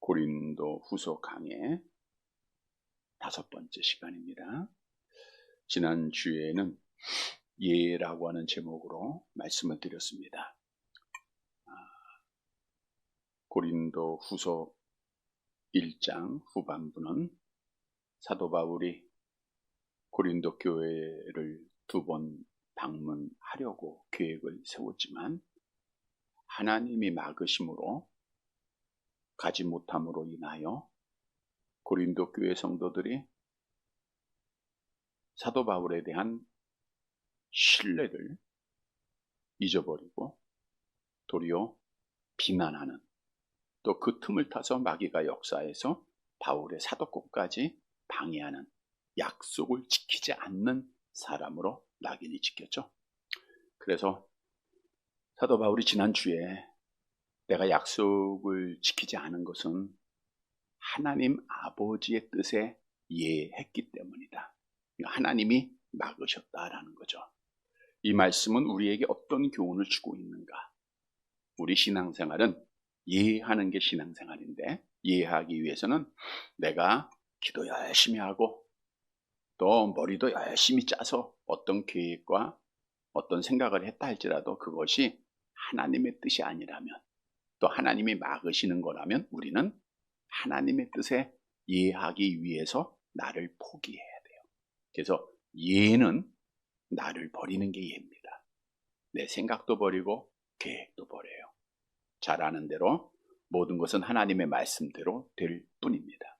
고린도 후서 강의 5번째 시간입니다. 지난 주에는 예라고 하는 제목으로 말씀을 드렸습니다. 고린도 후서 1장 후반부는 사도 바울이 고린도 교회를 2번 방문하려고 계획을 세웠지만 하나님이 막으심으로 가지 못함으로 인하여 고린도 교회 성도들이 사도 바울에 대한 신뢰를 잊어버리고 도리어 비난하는, 또 그 틈을 타서 마귀가 역사해서 바울의 사도권까지 방해하는, 약속을 지키지 않는 사람으로 낙인이 찍혔죠. 그래서 사도 바울이 지난주에 내가 약속을 지키지 않은 것은 하나님 아버지의 뜻에 예했기 때문이다. 하나님이 막으셨다라는 거죠. 이 말씀은 우리에게 어떤 교훈을 주고 있는가? 우리 신앙생활은 예하는 게 신앙생활인데, 예하기 위해서는 내가 기도 열심히 하고 또 머리도 열심히 짜서 어떤 계획과 어떤 생각을 했다 할지라도 그것이 하나님의 뜻이 아니라면, 또 하나님이 막으시는 거라면 우리는 하나님의 뜻에 예하기 위해서 나를 포기해야 돼요. 그래서 예는 나를 버리는 게 예입니다. 내 생각도 버리고 계획도 버려요. 잘 아는 대로 모든 것은 하나님의 말씀대로 될 뿐입니다.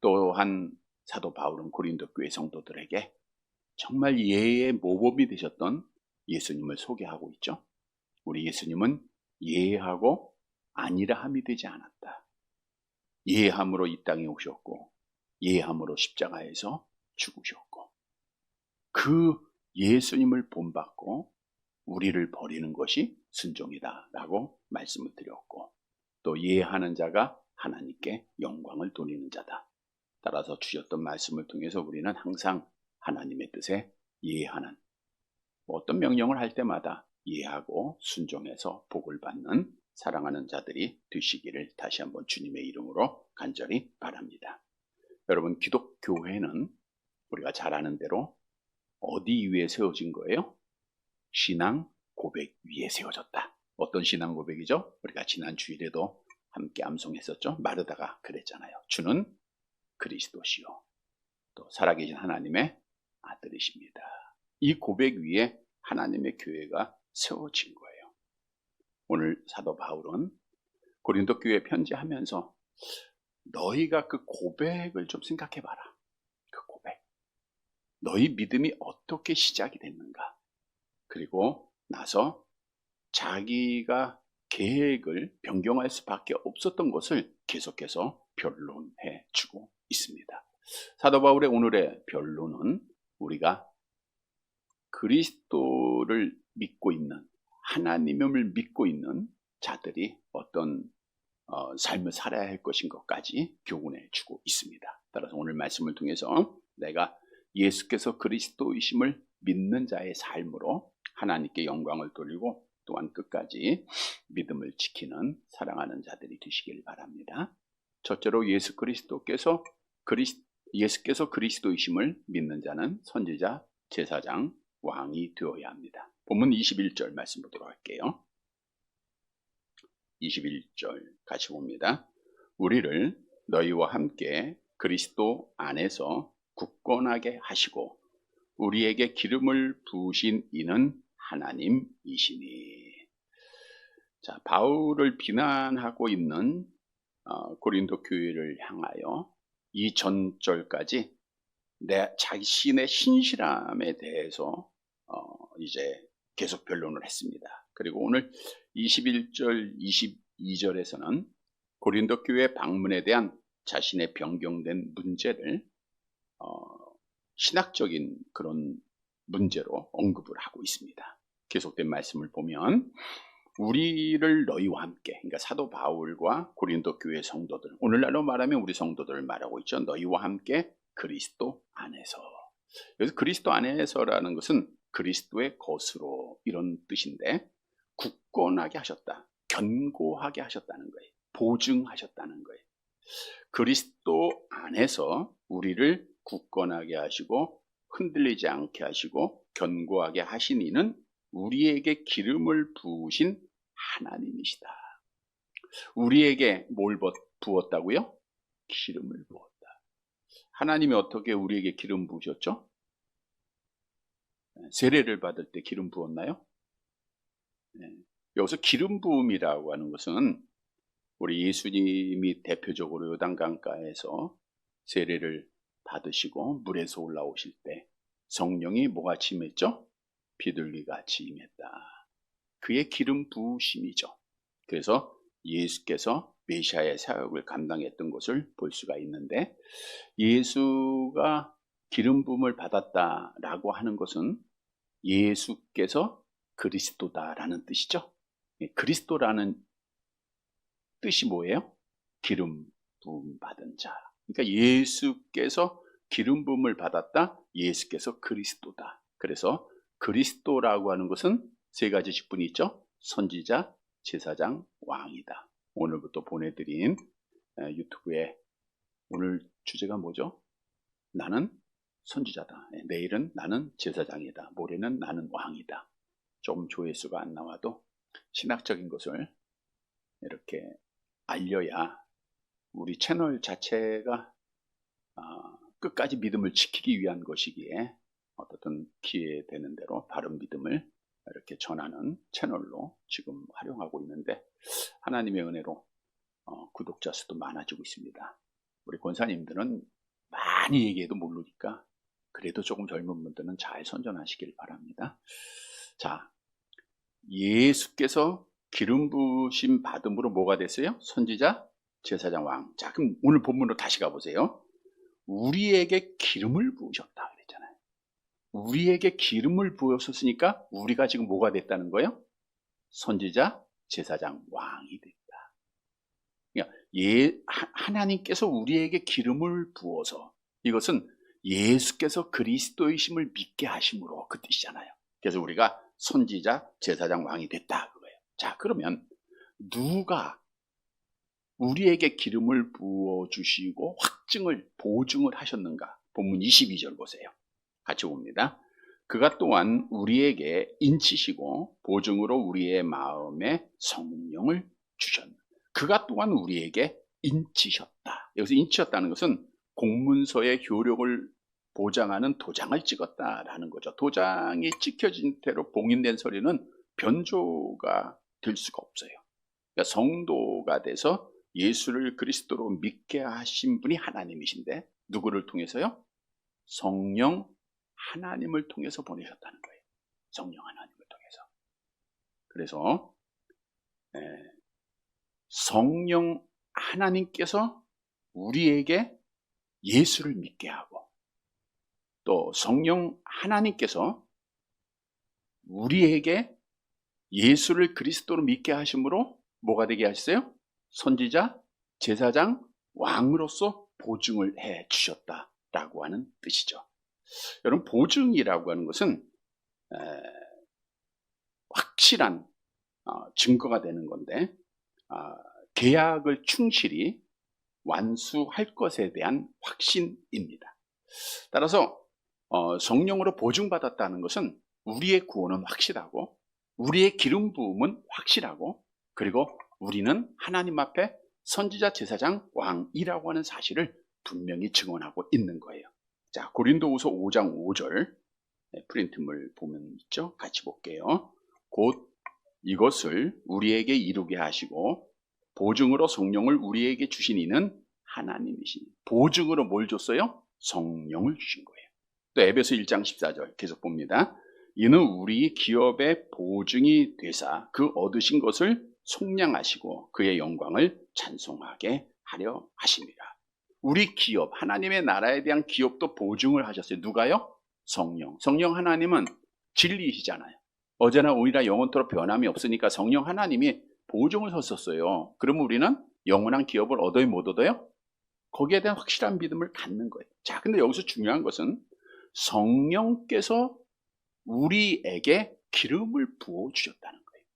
또한 사도 바울은 고린도 교회 성도들에게 정말 예의 모범이 되셨던 예수님을 소개하고 있죠. 우리 예수님은 예하고 아니라함이 되지 않았다. 예함으로 이 땅에 오셨고 예함으로 십자가에서 죽으셨고, 그 예수님을 본받고 우리를 버리는 것이 순종이다라고 말씀을 드렸고, 또 예하는 자가 하나님께 영광을 돌리는 자다. 따라서 주셨던 말씀을 통해서 우리는 항상 하나님의 뜻에 예하는, 어떤 명령을 할 때마다 예하고 순종해서 복을 받는 사랑하는 자들이 되시기를 다시 한번 주님의 이름으로 간절히 바랍니다. 여러분, 기독교회는 우리가 잘 아는 대로 어디 위에 세워진 거예요? 신앙 고백 위에 세워졌다. 어떤 신앙 고백이죠? 우리가 지난 주일에도 함께 암송했었죠. 마르다가 그랬잖아요. 주는 그리스도시요 또 살아계신 하나님의 아들이십니다. 이 고백 위에 하나님의 교회가 세워진 거예요. 오늘 사도 바울은 고린도 교회에 편지하면서 너희가 그 고백을 좀 생각해봐라. 그 고백. 너희 믿음이 어떻게 시작이 됐는가. 그리고 나서 자기가 계획을 변경할 수밖에 없었던 것을 계속해서 변론해 주고 있습니다. 사도 바울의 오늘의 변론은 우리가 그리스도를 믿고 있는, 하나님을 믿고 있는 자들이 어떤 삶을 살아야 할 것인 것까지 교훈해 주고 있습니다. 따라서 오늘 말씀을 통해서 내가 예수께서 그리스도이심을 믿는 자의 삶으로 하나님께 영광을 돌리고 또한 끝까지 믿음을 지키는 사랑하는 자들이 되시길 바랍니다. 첫째로 예수께서 그리스도이심을 믿는 자는 선지자, 제사장, 왕이 되어야 합니다. 본문 21절 말씀 보도록 할게요. 21절 같이 봅니다. 우리를 너희와 함께 그리스도 안에서 굳건하게 하시고 우리에게 기름을 부으신 이는 하나님이시니. 자, 바울을 비난하고 있는 고린도 교회를 향하여 이 전절까지 내 자신의 신실함에 대해서 이제 계속 변론을 했습니다. 그리고 오늘 21절, 22절에서는 고린도 교회 방문에 대한 자신의 변경된 문제를 신학적인 그런 문제로 언급을 하고 있습니다. 계속된 말씀을 보면 우리를 너희와 함께, 그러니까 사도 바울과 고린도 교회 성도들, 오늘날로 말하면 우리 성도들을 말하고 있죠. 너희와 함께 그리스도 안에서. 그래서 그리스도 안에서라는 것은 그리스도의 것으로 이런 뜻인데, 굳건하게 하셨다, 견고하게 하셨다는 거예요. 보증하셨다는 거예요. 그리스도 안에서 우리를 굳건하게 하시고 흔들리지 않게 하시고 견고하게 하신 이는 우리에게 기름을 부으신 하나님이시다. 우리에게 뭘 부었다고요? 기름을 부었다. 하나님이 어떻게 우리에게 기름 부으셨죠? 세례를 받을 때 기름 부었나요? 여기서 기름 부음이라고 하는 것은 우리 예수님이 대표적으로 요단강가에서 세례를 받으시고 물에서 올라오실 때 성령이 뭐같이 임했죠? 비둘기같이 임했다. 그의 기름 부으심이죠. 그래서 예수께서 메시아의 사역을 감당했던 것을 볼 수가 있는데, 예수가 기름 부음을 받았다라고 하는 것은 예수께서 그리스도다라는 뜻이죠. 그리스도라는 뜻이 뭐예요? 기름 부음 받은 자. 그러니까 예수께서 기름 부음을 받았다. 예수께서 그리스도다. 그래서 그리스도라고 하는 것은 세 가지 직분이 있죠. 선지자, 제사장, 왕이다. 오늘부터 보내드린 유튜브에 오늘 주제가 뭐죠? 나는 선지자다. 내일은 나는 제사장이다. 모레는 나는 왕이다. 조금 조회수가 안 나와도 신학적인 것을 이렇게 알려야 우리 채널 자체가 끝까지 믿음을 지키기 위한 것이기에 어떻든 기회되는 대로 바른 믿음을 이렇게 전하는 채널로 지금 활용하고 있는데, 하나님의 은혜로 구독자 수도 많아지고 있습니다. 우리 권사님들은 많이 얘기해도 모르니까 그래도 조금 젊은 분들은 잘 선전하시길 바랍니다. 자, 예수께서 기름 부으심 받음으로 뭐가 됐어요? 선지자, 제사장, 왕. 자, 그럼 오늘 본문으로 다시 가보세요. 우리에게 기름을 부으셨다 그랬잖아요. 우리에게 기름을 부으셨으니까 우리가 지금 뭐가 됐다는 거예요? 선지자, 제사장, 왕이 됐다. 그러니까 하나님께서 우리에게 기름을 부어서, 이것은 예수께서 그리스도이심을 믿게 하심으로 그 뜻이잖아요. 그래서 우리가 선지자, 제사장, 왕이 됐다 그거예요. 자, 그러면 누가 우리에게 기름을 부어주시고 확증을, 보증을 하셨는가? 본문 22절 보세요. 같이 봅니다. 그가 또한 우리에게 인치시고 보증으로 우리의 마음에 성령을 주셨다. 그가 또한 우리에게 인치셨다. 여기서 인치셨다는 것은 공문서의 효력을 보장하는 도장을 찍었다라는 거죠. 도장이 찍혀진 대로 봉인된 서류는 변조가 될 수가 없어요. 그러니까 성도가 돼서 예수를 그리스도로 믿게 하신 분이 하나님이신데, 누구를 통해서요? 성령 하나님을 통해서 보내셨다는 거예요. 성령 하나님을 통해서. 그래서 성령 하나님께서 우리에게 예수를 믿게 하고, 또 성령 하나님께서 우리에게 예수를 그리스도로 믿게 하심으로 뭐가 되게 하셨어요? 선지자, 제사장, 왕으로서 보증을 해 주셨다라고 하는 뜻이죠. 여러분, 보증이라고 하는 것은 확실한 증거가 되는 건데, 계약을 충실히 완수할 것에 대한 확신입니다. 따라서 성령으로 보증받았다는 것은 우리의 구원은 확실하고, 우리의 기름 부음은 확실하고, 그리고 우리는 하나님 앞에 선지자, 제사장, 왕이라고 하는 사실을 분명히 증언하고 있는 거예요. 자, 고린도후서 5장 5절 프린트물 보면 있죠? 같이 볼게요. 곧 이것을 우리에게 이루게 하시고 보증으로 성령을 우리에게 주신 이는 하나님이시니. 보증으로 뭘 줬어요? 성령을 주신 거예요. 또 에베소 1장 14절 계속 봅니다. 이는 우리 기업의 보증이 되사 그 얻으신 것을 속량하시고 그의 영광을 찬송하게 하려 하십니다. 우리 기업, 하나님의 나라에 대한 기업도 보증을 하셨어요. 누가요? 성령. 성령 하나님은 진리이시잖아요. 어제나 오늘이나 영원토록 변함이 없으니까 성령 하나님이 보증을 섰었어요. 그러면 우리는 영원한 기업을 얻어요, 못 얻어요? 거기에 대한 확실한 믿음을 갖는 거예요. 자, 근데 여기서 중요한 것은 성령께서 우리에게 기름을 부어주셨다는 거예요.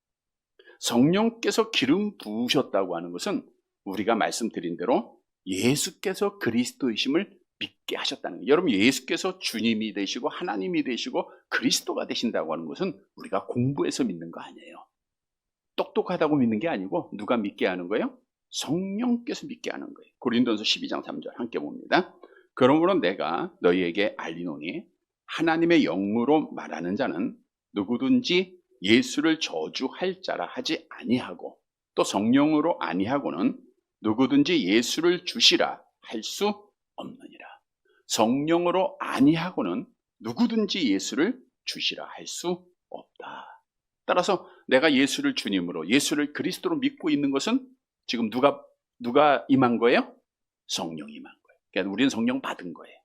성령께서 기름 부으셨다고 하는 것은 우리가 말씀드린 대로 예수께서 그리스도이심을 믿게 하셨다는 거예요. 여러분, 예수께서 주님이 되시고 하나님이 되시고 그리스도가 되신다고 하는 것은 우리가 공부해서 믿는 거 아니에요. 똑똑하다고 믿는 게 아니고 누가 믿게 하는 거예요? 성령께서 믿게 하는 거예요. 고린도전서 12장 3절 함께 봅니다. 그러므로 내가 너희에게 알리노니 하나님의 영으로 말하는 자는 누구든지 예수를 저주할 자라 하지 아니하고 또 성령으로 아니하고는 누구든지 예수를 주시라 할 수 없느니라. 성령으로 아니하고는 누구든지 예수를 주시라 할 수 없다. 따라서 내가 예수를 주님으로, 예수를 그리스도로 믿고 있는 것은 지금 누가 임한 거예요? 성령이 임한 거예요. 그러니까 우리는 성령 받은 거예요.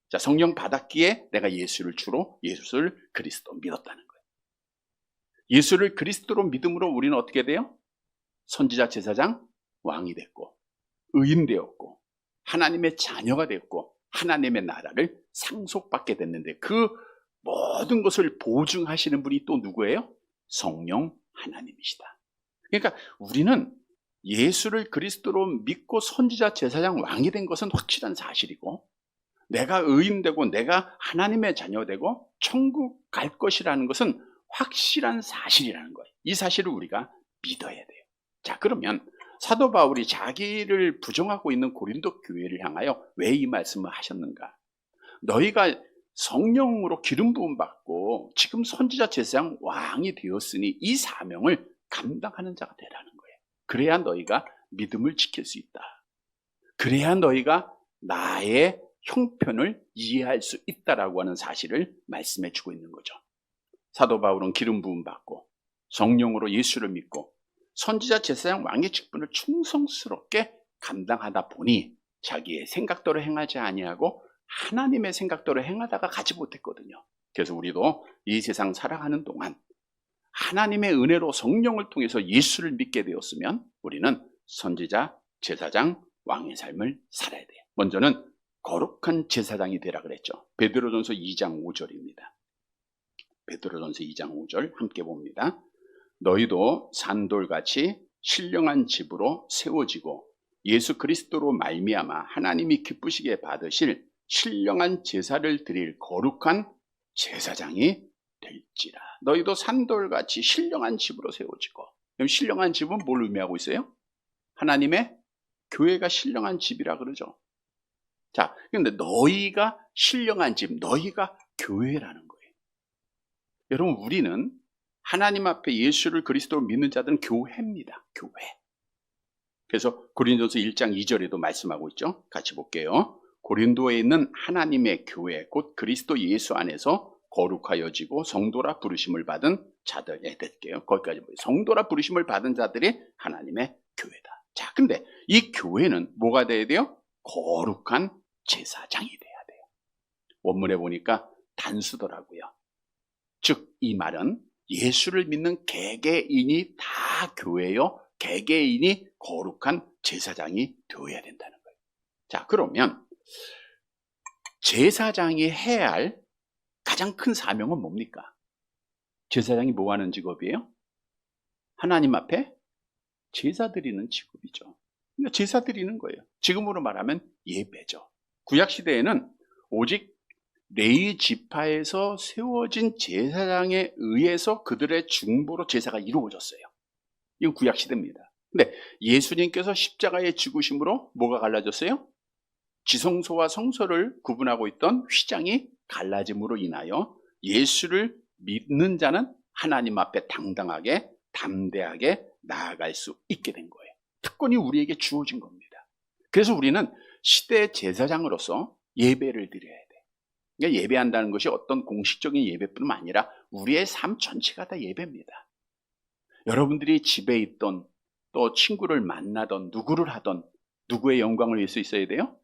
자, 성령 받았기에 내가 예수를 주로, 예수를 그리스도 믿었다는 거예요. 예수를 그리스도로 믿음으로 우리는 어떻게 돼요? 선지자, 제사장, 왕이 됐고, 의인 되었고, 하나님의 자녀가 되었고, 하나님의 나라를 상속받게 됐는데 그 모든 것을 보증하시는 분이 또 누구예요? 성령 하나님이시다. 그러니까 우리는 예수를 그리스도로 믿고 선지자, 제사장, 왕이 된 것은 확실한 사실이고, 내가 의인되고 내가 하나님의 자녀되고 천국 갈 것이라는 것은 확실한 사실이라는 거예요. 이 사실을 우리가 믿어야 돼요. 자, 그러면 사도 바울이 자기를 부정하고 있는 고린도 교회를 향하여 왜 이 말씀을 하셨는가? 너희가 성령으로 기름 부음 받고 지금 선지자, 제사장, 왕이 되었으니 이 사명을 감당하는 자가 되라는 거예요. 그래야 너희가 믿음을 지킬 수 있다. 그래야 너희가 나의 형편을 이해할 수 있다라고 하는 사실을 말씀해 주고 있는 거죠. 사도 바울은 기름 부음 받고 성령으로 예수를 믿고 선지자, 제사장, 왕의 직분을 충성스럽게 감당하다 보니 자기의 생각대로 행하지 아니하고 하나님의 생각대로 행하다가 가지 못했거든요. 그래서 우리도 이 세상 살아가는 동안 하나님의 은혜로 성령을 통해서 예수를 믿게 되었으면 우리는 선지자, 제사장, 왕의 삶을 살아야 돼요. 먼저는 거룩한 제사장이 되라 그랬죠. 베드로전서 2장 5절입니다. 베드로전서 2장 5절 함께 봅니다. 너희도 산돌같이 신령한 집으로 세워지고 예수 그리스도로 말미암아 하나님이 기쁘시게 받으실 신령한 제사를 드릴 거룩한 제사장이 될지라. 너희도 산돌같이 신령한 집으로 세워지고. 그럼 신령한 집은 뭘 의미하고 있어요? 하나님의 교회가 신령한 집이라 그러죠. 자, 근데 너희가 신령한 집, 너희가 교회라는 거예요. 여러분, 우리는 하나님 앞에 예수를 그리스도로 믿는 자들은 교회입니다. 교회. 그래서 고린도서 1장 2절에도 말씀하고 있죠. 같이 볼게요. 고린도에 있는 하나님의 교회, 곧 그리스도 예수 안에서 거룩하여지고 성도라 부르심을 받은 자들에 될게요. 거기까지 보세요. 성도라 부르심을 받은 자들이 하나님의 교회다. 자, 근데 이 교회는 뭐가 돼야 돼요? 거룩한 제사장이 돼야 돼요. 원문에 보니까 단수더라고요. 즉, 이 말은 예수를 믿는 개개인이 다 교회요, 개개인이 거룩한 제사장이 되어야 된다는 거예요. 자, 그러면 제사장이 해야 할 가장 큰 사명은 뭡니까? 제사장이 뭐 하는 직업이에요? 하나님 앞에 제사 드리는 직업이죠. 그러니까 제사 드리는 거예요. 지금으로 말하면 예배죠. 구약시대에는 오직 레위 지파에서 세워진 제사장에 의해서 그들의 중보로 제사가 이루어졌어요. 이건 구약시대입니다. 근데 예수님께서 십자가에 죽으심으로 뭐가 갈라졌어요? 지성소와 성소를 구분하고 있던 휘장이 갈라짐으로 인하여 예수를 믿는 자는 하나님 앞에 당당하게 담대하게 나아갈 수 있게 된 거예요. 특권이 우리에게 주어진 겁니다. 그래서 우리는 시대의 제사장으로서 예배를 드려야 돼요. 그러니까 예배한다는 것이 어떤 공식적인 예배뿐만 아니라 우리의 삶 전체가 다 예배입니다. 여러분들이 집에 있던 또 친구를 만나던 누구를 하던 누구의 영광을 위해서 있어야 돼요?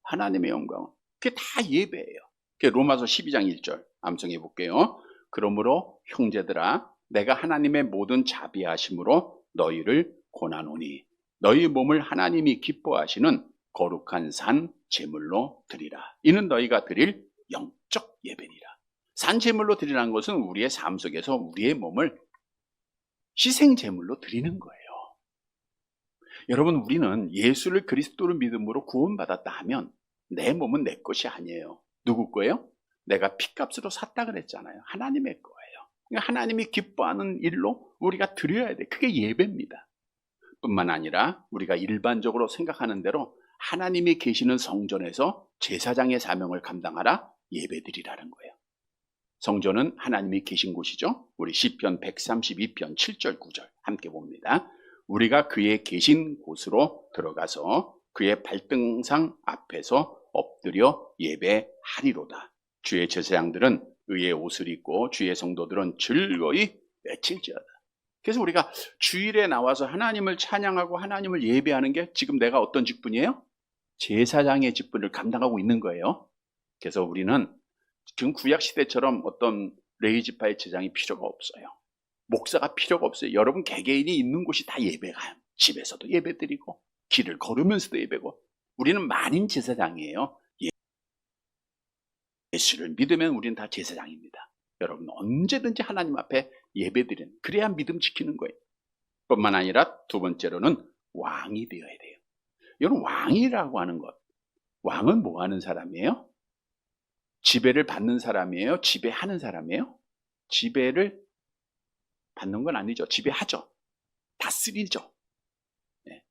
하나님의 영광. 그게 다 예배예요. 로마서 12장 1절 암송해 볼게요. 그러므로 형제들아 내가 하나님의 모든 자비하심으로 너희를 권하노니 너희 몸을 하나님이 기뻐하시는 거룩한 산 제물로 드리라. 이는 너희가 드릴 영적 예배니라. 산 제물로 드리라는 것은 우리의 삶 속에서 우리의 몸을 희생 제물로 드리는 거예요. 여러분, 우리는 예수를 그리스도로 믿음으로 구원받았다 하면 내 몸은 내 것이 아니에요. 누구 거예요? 내가 핏값으로 샀다 그랬잖아요. 하나님의 거예요. 그러니까 하나님이 기뻐하는 일로 우리가 드려야 돼. 그게 예배입니다. 뿐만 아니라 우리가 일반적으로 생각하는 대로 하나님이 계시는 성전에서 제사장의 사명을 감당하라, 예배드리라는 거예요. 성전은 하나님이 계신 곳이죠. 우리 시편 132편 7절 9절 함께 봅니다. 우리가 그의 계신 곳으로 들어가서 그의 발등상 앞에서 엎드려 예배하리로다. 주의 제사장들은 의의 옷을 입고 주의 성도들은 즐거이 외칠지어다. 그래서 우리가 주일에 나와서 하나님을 찬양하고 하나님을 예배하는 게 지금 내가 어떤 직분이에요? 제사장의 직분을 감당하고 있는 거예요. 그래서 우리는 지금 구약시대처럼 어떤 레위지파의 제장이 필요가 없어요. 목사가 필요가 없어요. 여러분 개개인이 있는 곳이 다 예배가요. 집에서도 예배드리고 길을 걸으면서도 예배고. 우리는 만인 제사장이에요. 예수를 믿으면 우리는 다 제사장입니다. 여러분 언제든지 하나님 앞에 예배드리는, 그래야 믿음 지키는 거예요. 뿐만 아니라 두 번째로는 왕이 되어야 돼요. 이건 왕이라고 하는 것, 왕은 뭐 하는 사람이에요? 지배를 받는 사람이에요? 지배하는 사람이에요? 지배를 받는 건 아니죠. 지배하죠. 다스리죠. 네.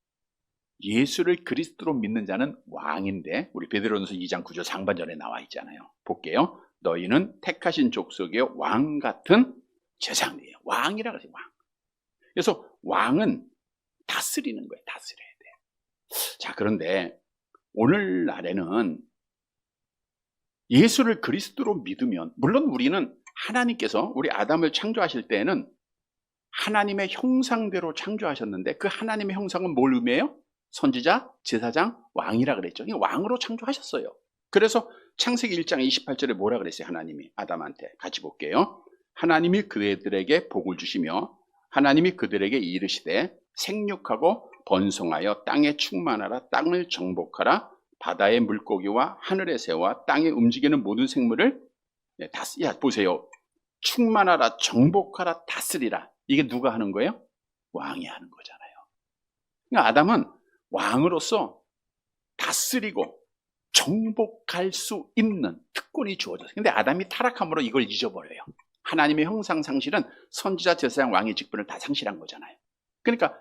예수를 그리스도로 믿는 자는 왕인데, 우리 베드로전서 2장 9절 상반절에 나와 있잖아요. 볼게요. 너희는 택하신 족속의 왕 같은 제사장이에요. 왕이라 그러죠. 왕. 그래서 왕은 다스리는 거예요. 다스려야 돼요. 자, 그런데 오늘날에는 예수를 그리스도로 믿으면, 물론 우리는 하나님께서 우리 아담을 창조하실 때에는 하나님의 형상대로 창조하셨는데, 그 하나님의 형상은 뭘 의미해요? 선지자, 제사장, 왕이라 그랬죠. 왕으로 창조하셨어요. 그래서 창세기 1장 28절에 뭐라 그랬어요? 하나님이 아담한테. 같이 볼게요. 하나님이 그들에게 복을 주시며 하나님이 그들에게 이르시되 생육하고 번성하여 땅에 충만하라, 땅을 정복하라, 바다의 물고기와 하늘의 새와 땅에 움직이는 모든 생물을 보세요. 충만하라, 정복하라, 다스리라. 이게 누가 하는 거예요? 왕이 하는 거잖아요. 그러니까 아담은 왕으로서 다스리고 정복할 수 있는 특권이 주어졌어요. 근데 아담이 타락함으로 이걸 잊어버려요. 하나님의 형상 상실은 선지자, 제사장, 왕의 직분을 다 상실한 거잖아요. 그러니까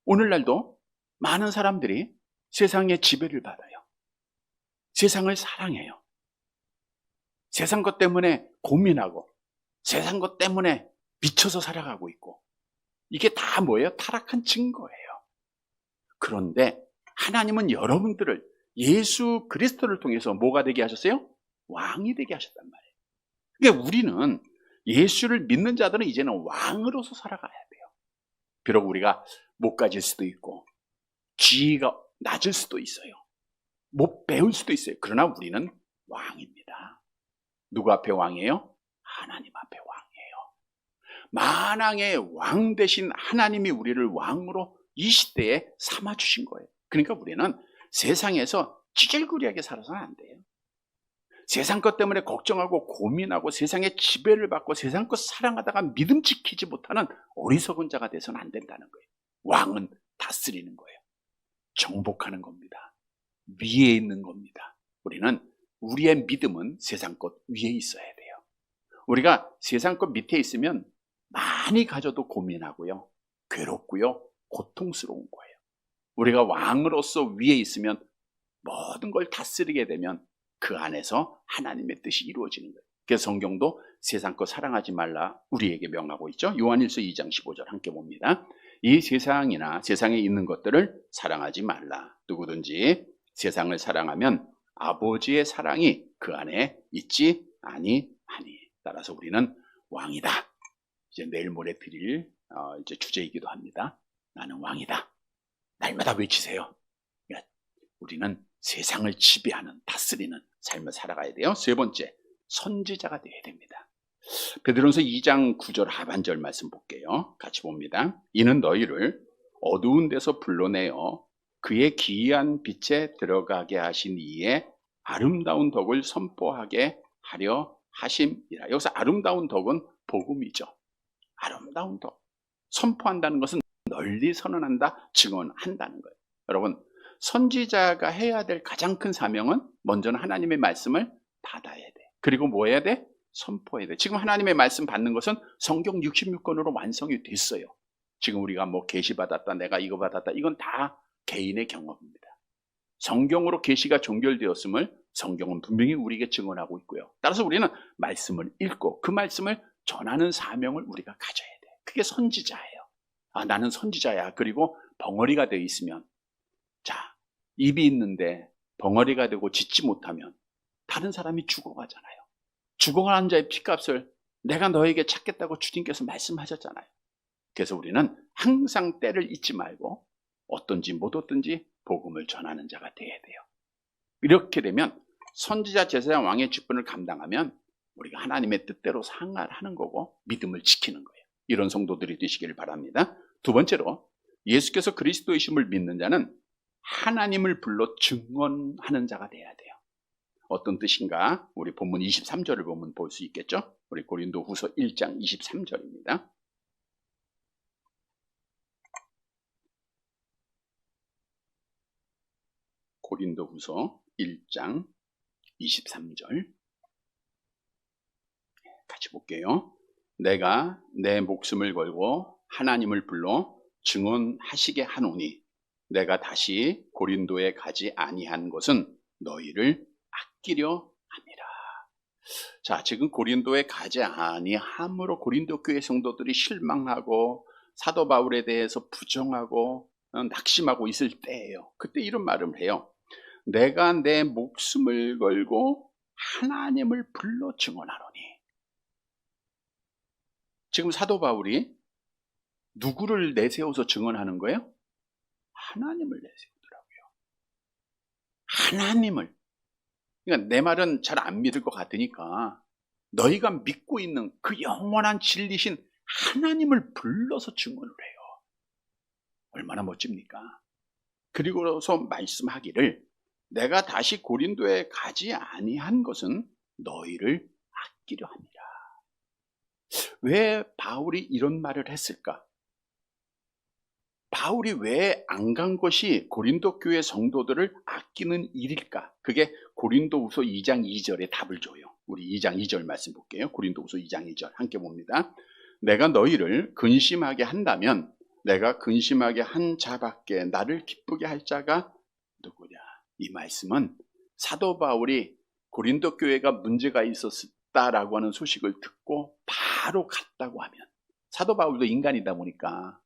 오늘날도 많은 사람들이 세상의 지배를 받아요. 세상을 사랑해요. 세상 것 때문에 고민하고 세상 것 때문에 미쳐서 살아가고 있고, 이게 다 뭐예요? 타락한 증거예요. 그런데 하나님은 여러분들을 예수 그리스도를 통해서 뭐가 되게 하셨어요? 왕이 되게 하셨단 말이에요. 그러니까 우리는 예수를 믿는 자들은 이제는 왕으로서 살아가야 돼요. 비록 우리가 못 가질 수도 있고 지위가 낮을 수도 있어요. 못 배울 수도 있어요. 그러나 우리는 왕입니다. 누구 앞에 왕이에요? 하나님 앞에 왕이에요. 만왕의 왕 되신 하나님이 우리를 왕으로 이 시대에 삼아주신 거예요. 그러니까 우리는 세상에서 찌질구리하게 살아서는 안 돼요. 세상 것 때문에 걱정하고 고민하고 세상의 지배를 받고 세상 것 사랑하다가 믿음 지키지 못하는 어리석은 자가 돼서는 안 된다는 거예요. 왕은 다스리는 거예요. 정복하는 겁니다. 위에 있는 겁니다. 우리는 우리의 믿음은 세상 것 위에 있어야 돼요. 우리가 세상 것 밑에 있으면 많이 가져도 고민하고요, 괴롭고요, 고통스러운 거예요. 우리가 왕으로서 위에 있으면 모든 걸 다스리게 되면 그 안에서 하나님의 뜻이 이루어지는 거예요. 그래서 성경도 세상 것 사랑하지 말라 우리에게 명하고 있죠. 요한일서 2장 15절 함께 봅니다. 이 세상이나 세상에 있는 것들을 사랑하지 말라. 누구든지 세상을 사랑하면 아버지의 사랑이 그 안에 있지 아니하니. 따라서 우리는 왕이다. 이제 내일 모레 드릴 이제 주제이기도 합니다. 나는 왕이다. 날마다 외치세요. 우리는 세상을 지배하는, 다스리는 삶을 살아가야 돼요. 세 번째, 선지자가 되어야 됩니다. 베드로전서 2장 9절 하반절 말씀 볼게요. 같이 봅니다. 이는 너희를 어두운 데서 불러내어 그의 기이한 빛에 들어가게 하신 이의 아름다운 덕을 선포하게 하려 하심이라. 여기서 아름다운 덕은 복음이죠. 아름다운 덕. 선포한다는 것은 널리 선언한다, 증언한다는 거예요. 여러분, 선지자가 해야 될 가장 큰 사명은 먼저는 하나님의 말씀을 받아야 돼. 그리고 뭐 해야 돼? 선포해야 돼. 지금 하나님의 말씀 받는 것은 성경 66권으로 완성이 됐어요. 지금 우리가 뭐 계시 받았다, 내가 이거 받았다, 이건 다 개인의 경험입니다. 성경으로 계시가 종결되었음을 성경은 분명히 우리에게 증언하고 있고요. 따라서 우리는 말씀을 읽고 그 말씀을 전하는 사명을 우리가 가져야 돼. 그게 선지자예요. 아, 나는 선지자야. 그리고 벙어리가 되어 있으면, 자, 입이 있는데 벙어리가 되고 짖지 못하면 다른 사람이 죽어가잖아요. 죽어가는 자의 피값을 내가 너에게 찾겠다고 주님께서 말씀하셨잖아요. 그래서 우리는 항상 때를 잊지 말고 어떤지 못 얻든지 복음을 전하는 자가 되어야 돼요. 이렇게 되면 선지자, 제사장, 왕의 직분을 감당하면 우리가 하나님의 뜻대로 생활하는 거고 믿음을 지키는 거예요. 이런 성도들이 되시기를 바랍니다. 두 번째로, 예수께서 그리스도이심을 믿는 자는 하나님을 불러 증언하는 자가 돼야 돼요. 어떤 뜻인가? 우리 본문 23절을 보면 볼 수 있겠죠? 우리 고린도후서 1장 23절입니다. 고린도후서 1장 23절 같이 볼게요. 내가 내 목숨을 걸고 하나님을 불러 증언하시게 하노니 내가 다시 고린도에 가지 아니한 것은 너희를 아끼려 함이라. 자, 지금 고린도에 가지 아니함으로 고린도 교회 성도들이 실망하고 사도 바울에 대해서 부정하고 낙심하고 있을 때예요. 그때 이런 말을 해요. 내가 내 목숨을 걸고 하나님을 불러 증언하노니. 지금 사도 바울이 누구를 내세워서 증언하는 거예요? 하나님을 내세우더라고요. 하나님을. 그러니까 내 말은 잘 안 믿을 것 같으니까 너희가 믿고 있는 그 영원한 진리신 하나님을 불러서 증언을 해요. 얼마나 멋집니까? 그리고서 말씀하기를 내가 다시 고린도에 가지 아니한 것은 너희를 아끼려 함이라. 왜 바울이 이런 말을 했을까? 바울이 왜 안 간 것이 고린도 교회 성도들을 아끼는 일일까? 그게 고린도후서 2장 2절에 답을 줘요. 우리 2장 2절 말씀 볼게요. 고린도후서 2장 2절 함께 봅니다. 내가 너희를 근심하게 한다면 내가 근심하게 한 자밖에 나를 기쁘게 할 자가 누구냐? 이 말씀은 사도 바울이 고린도 교회가 문제가 있었다라고 하는 소식을 듣고 바로 갔다고 하면, 사도 바울도 인간이다 보니까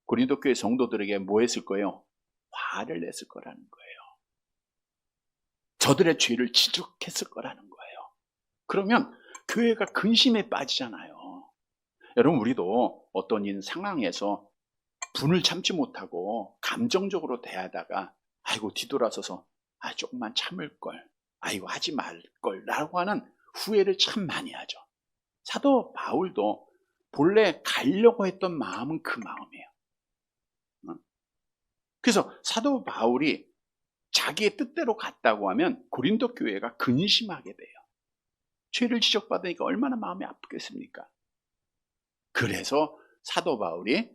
고린도 교회 성도들에게 뭐 했을 거예요? 화를 냈을 거라는 거예요. 저들의 죄를 지적했을 거라는 거예요. 그러면 교회가 근심에 빠지잖아요. 여러분, 우리도 어떤 상황에서 분을 참지 못하고 감정적으로 대하다가 아이고 뒤돌아서서 조금만 참을걸, 아이고 하지 말걸 라고 하는 후회를 참 많이 하죠. 사도 바울도 본래 가려고 했던 마음은 그 마음이에요. 그래서 사도 바울이 자기의 뜻대로 갔다고 하면 고린도 교회가 근심하게 돼요. 죄를 지적받으니까 얼마나 마음이 아프겠습니까? 그래서 사도 바울이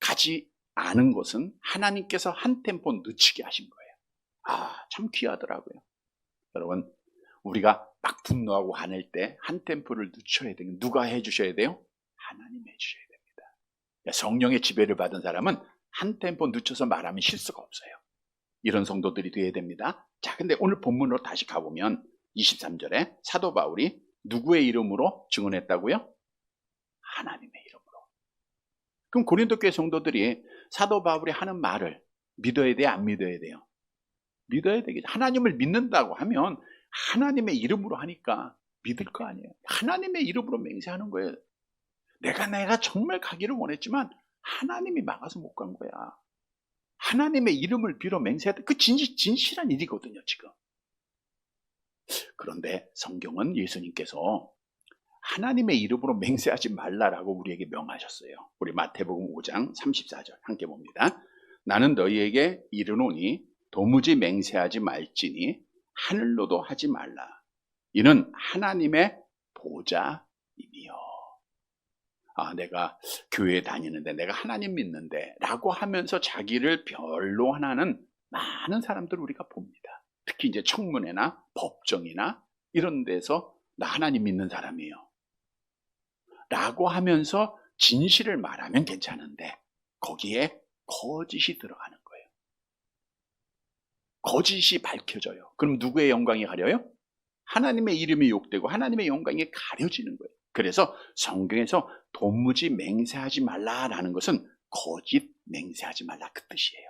가지 않은 것은 하나님께서 한 템포 늦추게 하신 거예요. 참 귀하더라고요. 여러분, 우리가 막 분노하고 화낼 때 한 템포를 늦춰야 돼요. 누가 해주셔야 돼요? 하나님이 해주셔야 됩니다. 성령의 지배를 받은 사람은 한 템포 늦춰서 말하면 실수가 없어요. 이런 성도들이 되어야 됩니다. 자, 근데 오늘 본문으로 다시 가보면 23절에 사도 바울이 누구의 이름으로 증언했다고요? 하나님의 이름으로. 그럼 고린도 교회 성도들이 사도 바울이 하는 말을 믿어야 돼요? 안 믿어야 돼요? 믿어야 되겠죠. 하나님을 믿는다고 하면 하나님의 이름으로 하니까 믿을 거 아니에요. 하나님의 이름으로 맹세하는 거예요. 내가 정말 가기를 원했지만 하나님이 막아서 못 간 거야. 하나님의 이름을 빌어 맹세해야 돼. 그 진실한 일이거든요, 지금. 그런데 성경은 예수님께서 하나님의 이름으로 맹세하지 말라라고 우리에게 명하셨어요. 우리 마태복음 5장 34절 함께 봅니다. 나는 너희에게 이르노니 도무지 맹세하지 말지니 하늘로도 하지 말라. 이는 하나님의 보좌임이요. 내가 교회 다니는데, 내가 하나님 믿는데 라고 하면서 자기를 별로 하는 많은 사람들을 우리가 봅니다. 특히 이제 청문회나 법정이나 이런 데서 나 하나님 믿는 사람이에요 라고 하면서 진실을 말하면 괜찮은데 거기에 거짓이 들어가는 거예요. 거짓이 밝혀져요. 그럼 누구의 영광이 가려요? 하나님의 이름이 욕되고 하나님의 영광이 가려지는 거예요. 그래서 성경에서 도무지 맹세하지 말라라는 것은 거짓 맹세하지 말라 그 뜻이에요.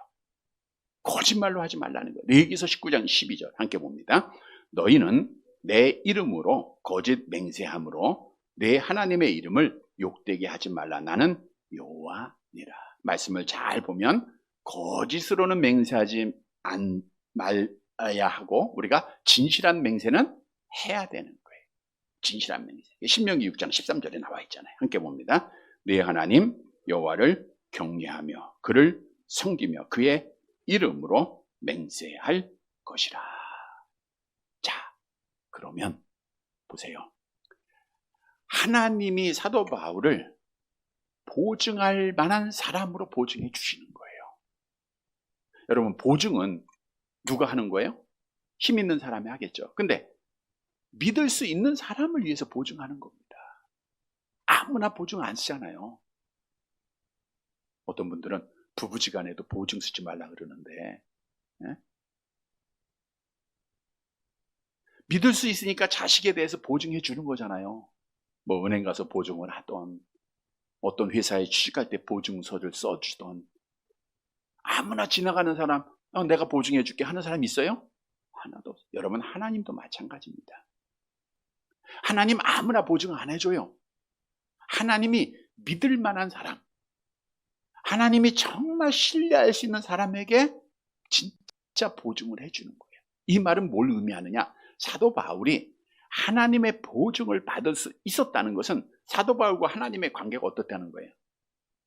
거짓말로 하지 말라는 거예요. 레위기서 19장 12절 함께 봅니다. 너희는 내 이름으로 거짓 맹세함으로 내 하나님의 이름을 욕되게 하지 말라. 나는 여호와니라. 말씀을 잘 보면 거짓으로는 맹세하지 말아야 하고 우리가 진실한 맹세는 해야 되는 거예요. 진실한 맹세. 신명기 6장 13절에 나와 있잖아요. 함께 봅니다. 네 하나님 여호와를 경외하며 그를 섬기며 그의 이름으로 맹세할 것이라. 자, 그러면 보세요. 하나님이 사도 바울을 보증할 만한 사람으로 보증해 주시는 거예요. 여러분, 보증은 누가 하는 거예요? 힘 있는 사람이 하겠죠. 근데 믿을 수 있는 사람을 위해서 보증하는 겁니다. 아무나 보증 안 쓰잖아요. 어떤 분들은 부부지간에도 보증 쓰지 말라 그러는데, 예? 믿을 수 있으니까 자식에 대해서 보증해 주는 거잖아요. 뭐 은행 가서 보증을 하던, 어떤 회사에 취직할 때 보증서를 써주던, 아무나 지나가는 사람 내가 보증해 줄게 하는 사람 있어요? 하나도 없어요. 여러분, 하나님도 마찬가지입니다. 하나님 아무나 보증 안 해줘요. 하나님이 믿을 만한 사람, 하나님이 정말 신뢰할 수 있는 사람에게 진짜 보증을 해주는 거예요. 이 말은 뭘 의미하느냐? 사도 바울이 하나님의 보증을 받을 수 있었다는 것은 사도 바울과 하나님의 관계가 어떻다는 거예요?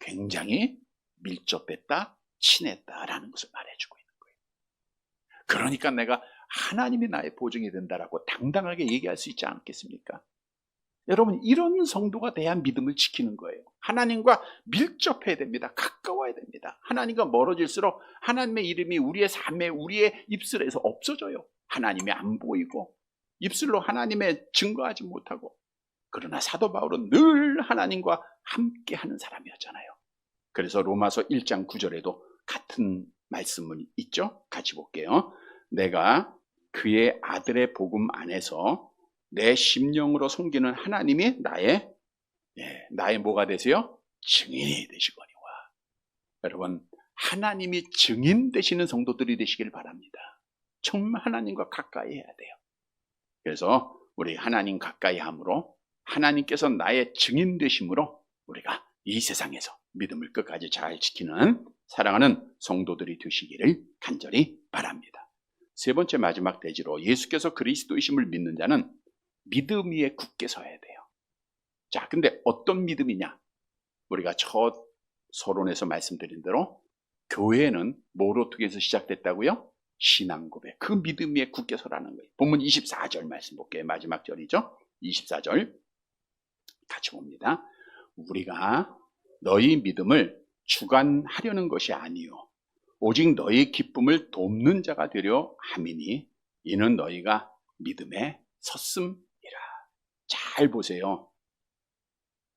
굉장히 밀접했다, 친했다라는 것을 말해주고 있는 거예요. 그러니까 내가 하나님이 나의 보증이 된다라고 당당하게 얘기할 수 있지 않겠습니까? 여러분, 이런 성도가 돼야 믿음을 지키는 거예요. 하나님과 밀접해야 됩니다. 가까워야 됩니다. 하나님과 멀어질수록 하나님의 이름이 우리의 삶에, 우리의 입술에서 없어져요. 하나님이 안 보이고 입술로 하나님의 증거하지 못하고. 그러나 사도 바울은 늘 하나님과 함께하는 사람이었잖아요. 그래서 로마서 1장 9절에도 같은 말씀은 있죠. 같이 볼게요. 내가 그의 아들의 복음 안에서 내 심령으로 섬기는 하나님이 나의 뭐가 되세요? 증인이 되시거니와. 여러분, 하나님이 증인 되시는 성도들이 되시길 바랍니다. 정말 하나님과 가까이 해야 돼요. 그래서 우리 하나님 가까이 함으로 하나님께서 나의 증인 되심으로 우리가 이 세상에서 믿음을 끝까지 잘 지키는 사랑하는 성도들이 되시기를 간절히 바랍니다. 세 번째 마지막 대지로 예수께서 그리스도이심을 믿는 자는 믿음 위에 굳게 서야 돼요. 자, 근데 어떤 믿음이냐? 우리가 첫 서론에서 말씀드린 대로 교회는 뭐로 통해서 시작됐다고요? 신앙 고백. 그 믿음 위에 굳게 서라는 거예요. 본문 24절 말씀 볼게요. 마지막 절이죠. 24절 같이 봅니다. 우리가 너희 믿음을 주관하려는 것이 아니요 오직 너희 기쁨을 돕는 자가 되려 함이니 이는 너희가 믿음에 섰음이라. 잘 보세요.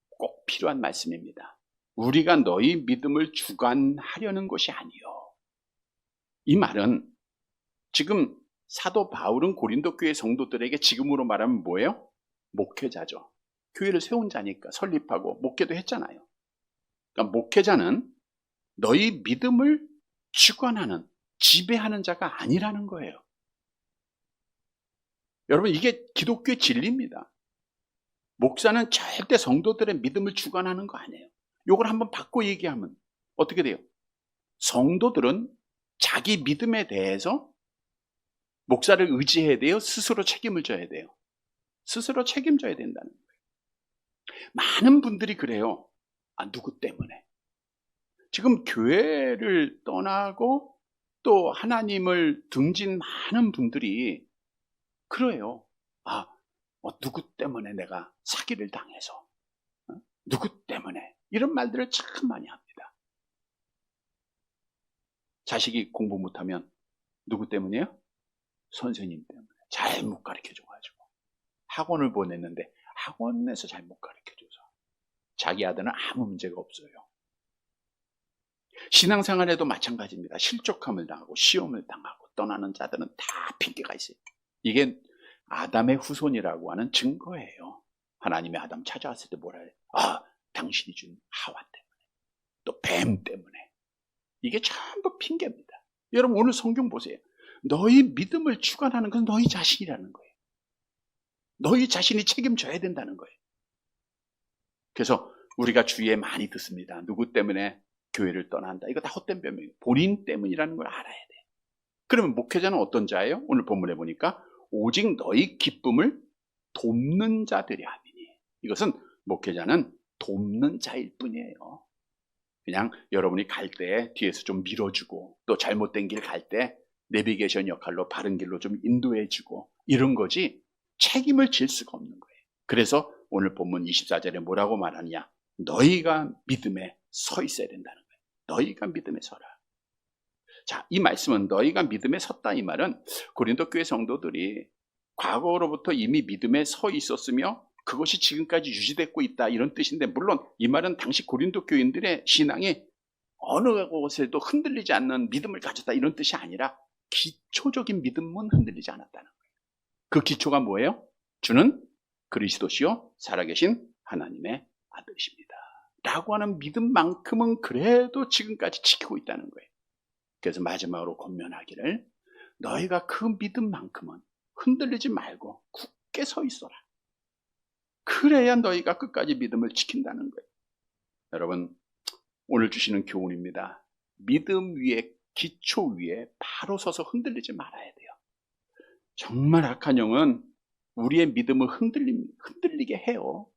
꼭 필요한 말씀입니다. 우리가 너희 믿음을 주관하려는 것이 아니요. 이 말은 지금 사도 바울은 고린도 교회 성도들에게 지금으로 말하면 뭐예요? 목회자죠. 교회를 세운 자니까 설립하고 목회도 했잖아요. 그러니까 목회자는 너희 믿음을 주관하는, 지배하는 자가 아니라는 거예요. 여러분, 이게 기독교의 진리입니다. 목사는 절대 성도들의 믿음을 주관하는 거 아니에요. 이걸 한번 바꿔 얘기하면 어떻게 돼요? 성도들은 자기 믿음에 대해서 목사를 의지해야 돼요? 스스로 책임을 져야 돼요? 스스로 책임져야 된다는 거예요. 많은 분들이 그래요. 누구 때문에? 지금 교회를 떠나고 또 하나님을 등진 많은 분들이 그래요. 누구 때문에 내가 사기를 당해서, 누구 때문에 이런 말들을 참 많이 합니다. 자식이 공부 못하면 누구 때문이에요? 선생님 때문에. 잘 못 가르쳐줘가지고. 학원을 보냈는데 학원에서 잘 못 가르쳐줘서. 자기 아들은 아무 문제가 없어요. 신앙생활에도 마찬가지입니다. 실족함을 당하고 시험을 당하고 떠나는 자들은 다 핑계가 있어요. 이게 아담의 후손이라고 하는 증거예요. 하나님의 아담 찾아왔을 때 뭐라 해요? 당신이 준 하와 때문에, 또 뱀 때문에. 이게 전부 핑계입니다. 여러분 오늘 성경 보세요. 너희 믿음을 주관하는 건 너희 자신이라는 거예요. 너희 자신이 책임져야 된다는 거예요. 그래서 우리가 주위에 많이 듣습니다. 누구 때문에 교회를 떠난다. 이거 다 헛된 변명이에요. 본인 때문이라는 걸 알아야 돼요. 그러면 목회자는 어떤 자예요? 오늘 본문에 보니까 오직 너희 기쁨을 돕는 자들이 아니니. 이것은 목회자는 돕는 자일 뿐이에요. 그냥 여러분이 갈 때 뒤에서 좀 밀어주고 또 잘못된 길 갈 때 내비게이션 역할로 바른 길로 좀 인도해주고 이런 거지 책임을 질 수가 없는 거예요. 그래서 오늘 본문 24절에 뭐라고 말하느냐? 너희가 믿음에 서 있어야 된다는 거예요. 너희가 믿음에 서라. 자, 이 말씀은 너희가 믿음에 섰다 이 말은 고린도 교회 성도들이 과거로부터 이미 믿음에 서 있었으며 그것이 지금까지 유지되고 있다 이런 뜻인데, 물론 이 말은 당시 고린도 교인들의 신앙이 어느 곳에도 흔들리지 않는 믿음을 가졌다 이런 뜻이 아니라 기초적인 믿음은 흔들리지 않았다는 거예요. 그 기초가 뭐예요? 주는 그리스도시요 살아계신 하나님의 아들이십니다 라고 하는 믿음만큼은 그래도 지금까지 지키고 있다는 거예요. 그래서 마지막으로 권면하기를 너희가 그 믿음만큼은 흔들리지 말고 굳게 서 있어라. 그래야 너희가 끝까지 믿음을 지킨다는 거예요. 여러분 오늘 주시는 교훈입니다. 믿음 위에 기초 위에 바로 서서 흔들리지 말아야 돼요. 정말 악한 영은 우리의 믿음을 흔들리게 해요.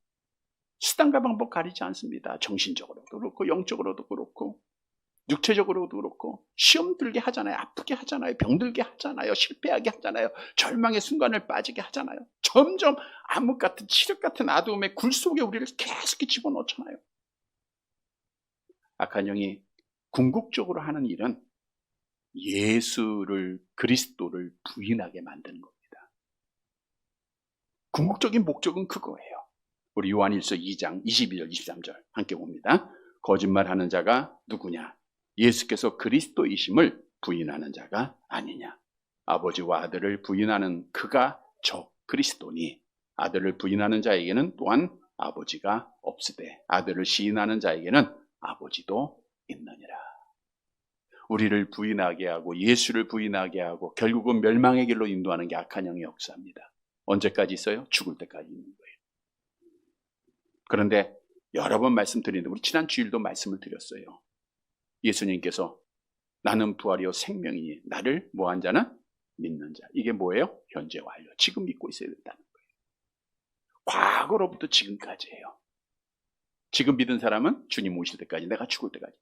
수단과 방법 가리지 않습니다. 정신적으로도 그렇고 영적으로도 그렇고 육체적으로도 그렇고 시험 들게 하잖아요. 아프게 하잖아요. 병들게 하잖아요. 실패하게 하잖아요. 절망의 순간을 빠지게 하잖아요. 점점 암흑 같은 칠흑 같은 어두움의 굴 속에 우리를 계속 집어넣잖아요. 악한 영이 궁극적으로 하는 일은 예수를 그리스도를 부인하게 만드는 겁니다. 궁극적인 목적은 그거예요. 우리 요한일서 2장 22절 23절 함께 봅니다. 거짓말하는 자가 누구냐? 예수께서 그리스도이심을 부인하는 자가 아니냐. 아버지와 아들을 부인하는 그가 저 그리스도니 아들을 부인하는 자에게는 또한 아버지가 없으되 아들을 시인하는 자에게는 아버지도 있느니라. 우리를 부인하게 하고 예수를 부인하게 하고 결국은 멸망의 길로 인도하는 게 악한 영의 역사입니다. 언제까지 있어요? 죽을 때까지 있는 거예요. 그런데 여러 번 말씀드리는데 우리 지난 주일도 말씀을 드렸어요. 예수님께서 나는 부활이요 생명이니 나를 뭐한 자는 믿는 자. 이게 뭐예요? 현재 완료. 지금 믿고 있어야 된다는 거예요. 과거로부터 지금까지예요. 지금 믿은 사람은 주님 오실 때까지, 내가 죽을 때까지.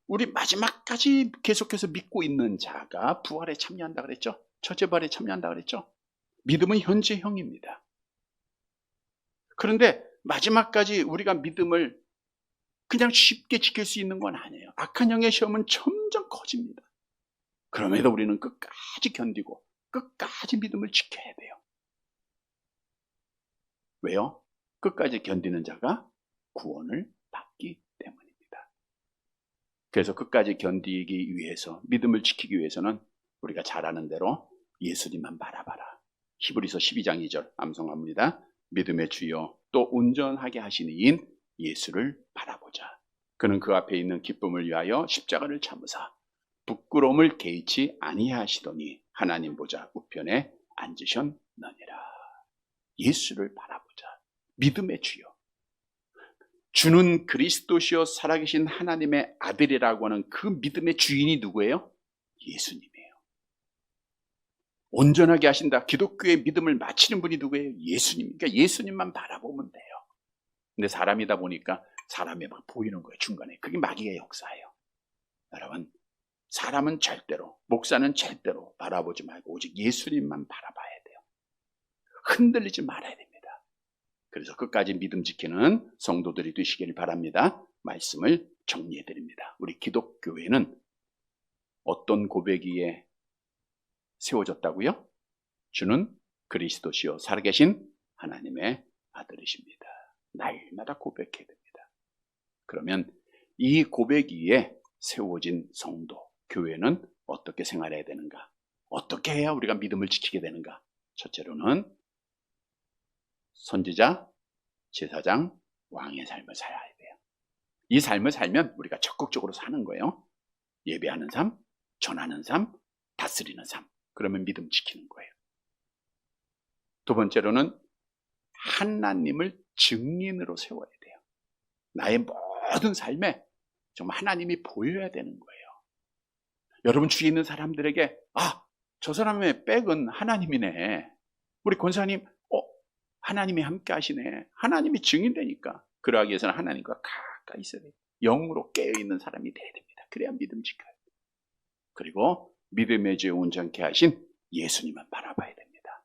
우리 마지막까지 계속해서 믿고 있는 자가 부활에 참여한다 그랬죠? 첫째 부활에 참여한다 그랬죠? 믿음은 현재형입니다. 그런데 마지막까지 우리가 믿음을 그냥 쉽게 지킬 수 있는 건 아니에요. 악한 영의 시험은 점점 커집니다. 그럼에도 우리는 끝까지 견디고 끝까지 믿음을 지켜야 돼요. 왜요? 끝까지 견디는 자가 구원을 받기 때문입니다. 그래서 끝까지 견디기 위해서, 믿음을 지키기 위해서는 우리가 잘 아는 대로 예수님만 바라봐라. 히브리서 12장 2절 암송합니다. 믿음의 주여 또 온전하게 하시는 이인 예수를 바라보자. 그는 그 앞에 있는 기쁨을 위하여 십자가를 참으사 부끄러움을 개의치 아니하시더니 하나님 보좌 우편에 앉으셨느니라. 예수를 바라보자. 믿음의 주여. 주는 그리스도시요 살아계신 하나님의 아들이라고 하는 그 믿음의 주인이 누구예요? 예수님이에요. 온전하게 하신다. 기독교의 믿음을 마치는 분이 누구예요? 예수님. 그러니까 예수님만 바라보면 돼요. 근데 사람이다 보니까 사람이 막 보이는 거예요. 중간에. 그게 마귀의 역사예요. 여러분, 사람은 절대로, 목사는 절대로 바라보지 말고 오직 예수님만 바라봐야 돼요. 흔들리지 말아야 됩니다. 그래서 그래서 끝까지 믿음 지키는 성도들이 되시길 바랍니다. 말씀을 정리해 드립니다. 우리 기독교회는 어떤 고백 위에 세워졌다고요? 주는 그리스도시요 살아계신 하나님의 아들이십니다. 날마다 고백해야 됩니다. 그러면 이 고백 위에 세워진 성도, 교회는 어떻게 생활해야 되는가? 어떻게 해야 우리가 믿음을 지키게 되는가? 첫째로는 선지자, 제사장, 왕의 삶을 살아야 돼요. 이 삶을 살면 우리가 적극적으로 사는 거예요. 예배하는 삶, 전하는 삶, 다스리는 삶. 그러면 믿음 지키는 거예요. 두 번째로는 하나님을 증인으로 세워야 돼요. 나의 모든 삶에 정말 하나님이 보여야 되는 거예요. 여러분 주위에 있는 사람들에게 저 사람의 백은 하나님이네. 우리 권사님 하나님이 함께 하시네. 하나님이 증인되니까. 그러하기 위해서는 하나님과 가까이 있어야 돼요. 영으로 깨어있는 사람이 돼야 됩니다. 그래야 믿음 지켜요. 그리고 믿음의 죄 온전케 하신 예수님만 바라봐야 됩니다.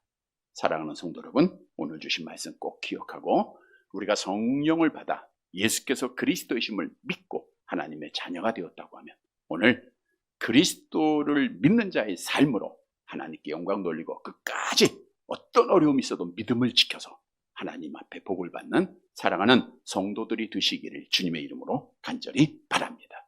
사랑하는 성도 여러분, 오늘 주신 말씀 꼭 기억하고 우리가 성령을 받아 예수께서 그리스도이심을 믿고 하나님의 자녀가 되었다고 하면 오늘 그리스도를 믿는 자의 삶으로 하나님께 영광 돌리고 끝까지 어떤 어려움이 있어도 믿음을 지켜서 하나님 앞에 복을 받는 사랑하는 성도들이 되시기를 주님의 이름으로 간절히 바랍니다.